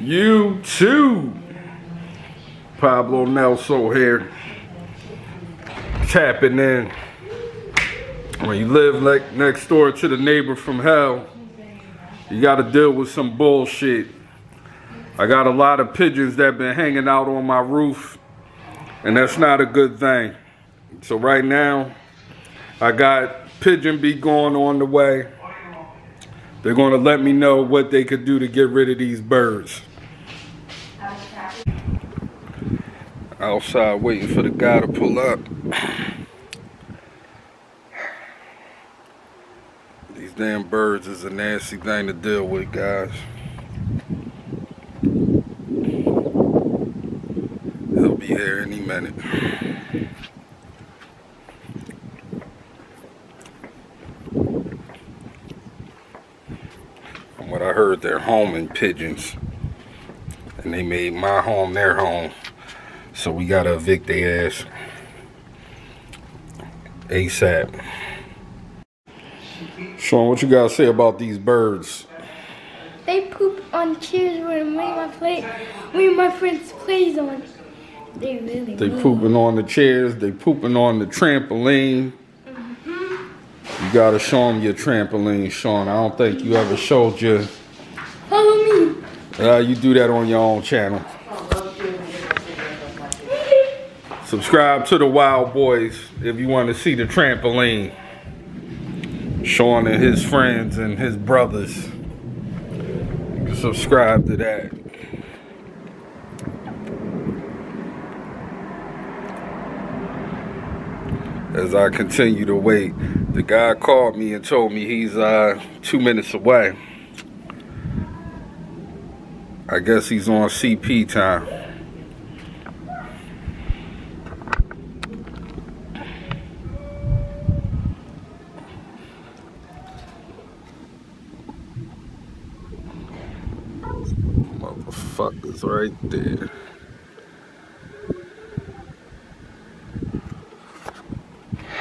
YouTube. Pablo Nelson here. Tapping in. When you live like next door to the neighbor from hell, you gotta deal with some bullshit. I got a lot of pigeons that been hanging out on my roof, and that's not a good thing. So right now, I got pigeon bee going on the way. They're gonna let me know what they could do to get rid of these birds. Outside waiting for the guy to pull up. These damn birds is a nasty thing to deal with, guys. He'll be here any minute. From what I heard, they're homing pigeons. And they made my home their home. So we gotta evict their ass ASAP. Sean, what you gotta say about these birds? They poop on chairs where me and my friends plays on. They pooping on the chairs. They pooping on the trampoline. You gotta show them your trampoline, Sean. I don't think you ever showed your. Follow me. You do that on your own channel. Subscribe to the Wild Boys if you want to see the trampoline. Sean and his friends and his brothers. You can subscribe to that. As I continue to wait, the guy called me and told me he's 2 minutes away. I guess he's on CP time. Motherfuckers right there.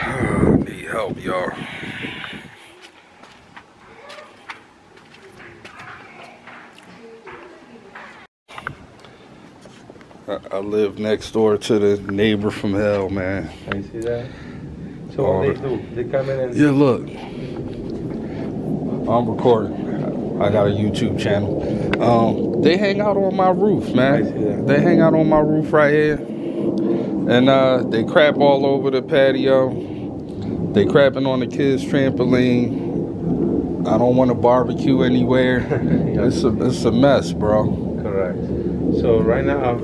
I need help, y'all. I live next door to the neighbor from hell, man. You see that? So what they do? They come in and... Yeah, look. I'm recording. I got a YouTube channel. They hang out on my roof, man. I see that. They hang out on my roof right here. And they crap all over the patio. They crapping on the kids' trampoline. I don't want to barbecue anywhere. It's a mess, bro. Correct. So right now,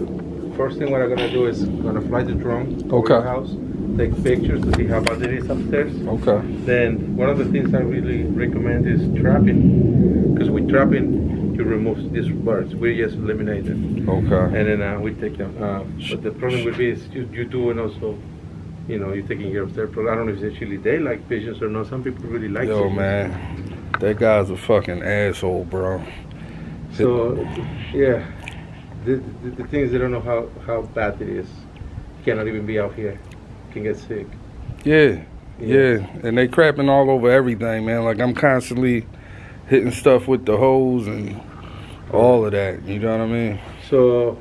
first thing what I'm gonna do is gonna fly the drone over the house, take pictures to see how bad it is upstairs. Okay. Then one of the things I really recommend is trapping, because with trapping you remove these birds. We just eliminate them. Okay. And then we take them. But the problem will be is you do, and also, you know, you're taking care of their problem. I don't know if actually they like pigeons or not. Some people really like pigeons. Yo, man, that guy's a fucking asshole, bro. So, yeah. The thing is, they don't know how bad it is. Cannot even be out here. Can get sick. Yeah. And they crapping all over everything, man. Like, I'm constantly hitting stuff with the hose and all of that. You know what I mean? So,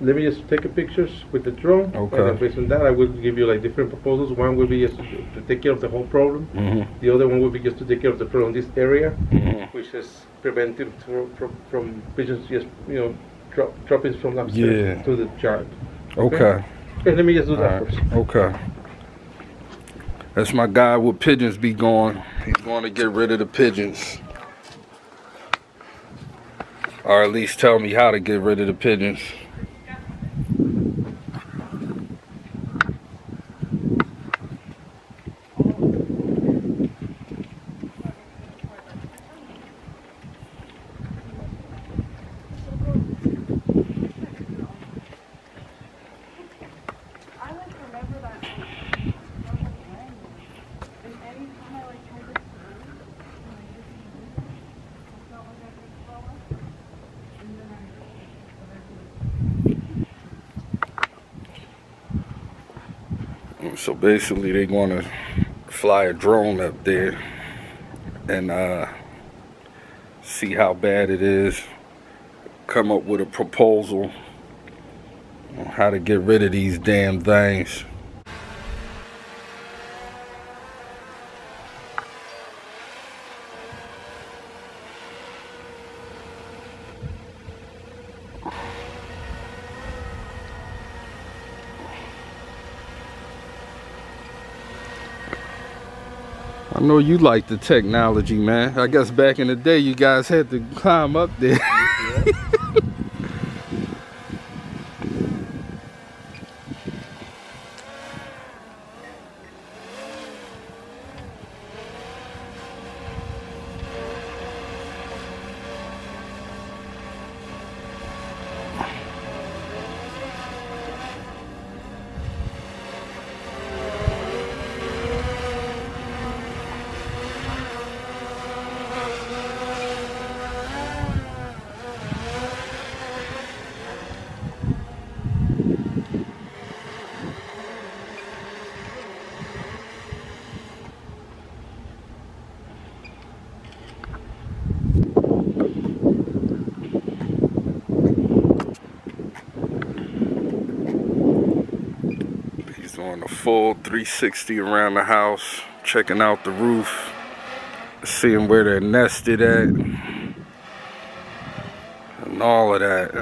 let me just take pictures with the drone. Okay. And then based on that, I will give you like different proposals. One will be just to take care of the whole problem. The other one will be just to take care of the problem in this area, which is preventive from pigeons just, you know, dropping from upstairs to the yard. Okay. And let me just do that first. Okay. That's my guy with pigeons be going. He's going to get rid of the pigeons. Or at least tell me how to get rid of the pigeons. So basically they're going to fly a drone up there and see how bad it is. come up with a proposal on how to get rid of these damn things. I know you like the technology, man. I guess back in the day, you guys had to climb up there. Doing a full 360 around the house, checking out the roof, seeing where they're nested at, and all of that.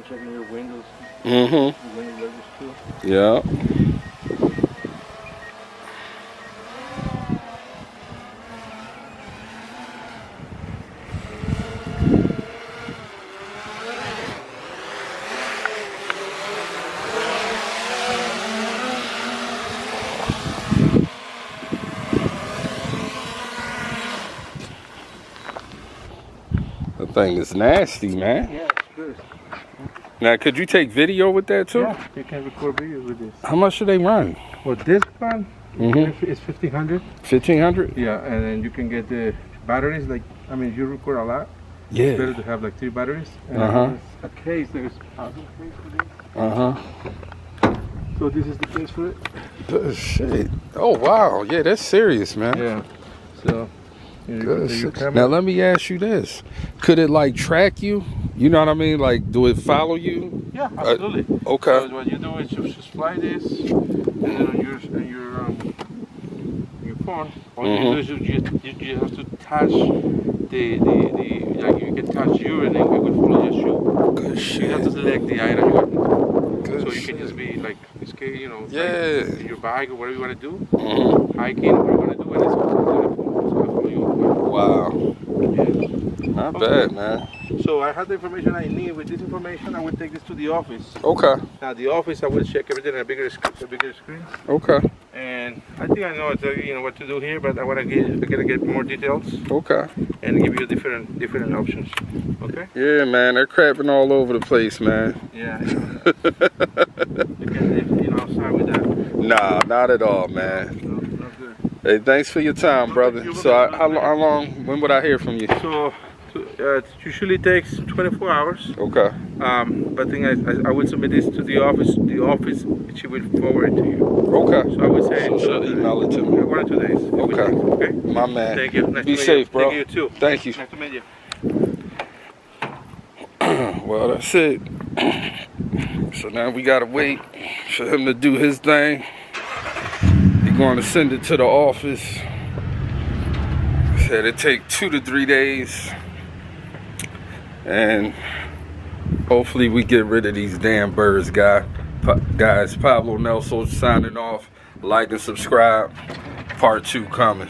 Checking your windows. Mm-hmm. Window levels too. Yeah. The thing is nasty, man. Yeah, it's good. Now, could you take video with that too? Yeah, you can record videos with this. How much do they run? Well, this one Mm-hmm. is 1,500. 1,500? Yeah, and then you can get the batteries. Like, I mean, you record a lot. Yeah. It's better to have like 3 batteries. And a case. There's a case for this. So this is the case for it. Good shit. Oh wow, yeah, that's serious, man. Yeah. So. Good shit. Now let me ask you this: could it like track you? You know what I mean? Like, do it follow you? Yeah, absolutely. Okay. So what you do is you just fly this, and then on your phone, all you do is you have to touch the like you can touch you, and then it will follow your shoe. Good shit. You have to select the item you want. Good so you shit. can just be like, you know, yeah, like your bike or whatever you want to do, hiking, whatever you want to do, and it's going to follow you. Wow. Yeah. Not bad, man. So I have the information I need. With this information, I will take this to the office. Okay. Now the office, I will check everything on a bigger screen. Okay. And I think I know what to do here, but I gotta get more details. Okay. And give you different options. Okay. Yeah, man, they're crapping all over the place, man. Yeah. You can live, outside with that. Nah, not at all, man. No, not good. Hey, thanks for your time, brother. So, how long? When would I hear from you? So, it usually takes 24 hours. Okay. But I would submit this to the office. The office, she will forward it to you. Okay. So I would say. So she'll email it to me. 1 or 2 days. Okay. Okay. My man. Thank you. Nice Be to meet safe, you. bro. Thank you too. Thank you. Nice to meet you. Well, that's it. So now we gotta wait for him to do his thing. He's going to send it to the office. Said it take 2 to 3 days, and hopefully we get rid of these damn birds, guys. Pablo Nelson signing off. Like and subscribe. Part 2 coming.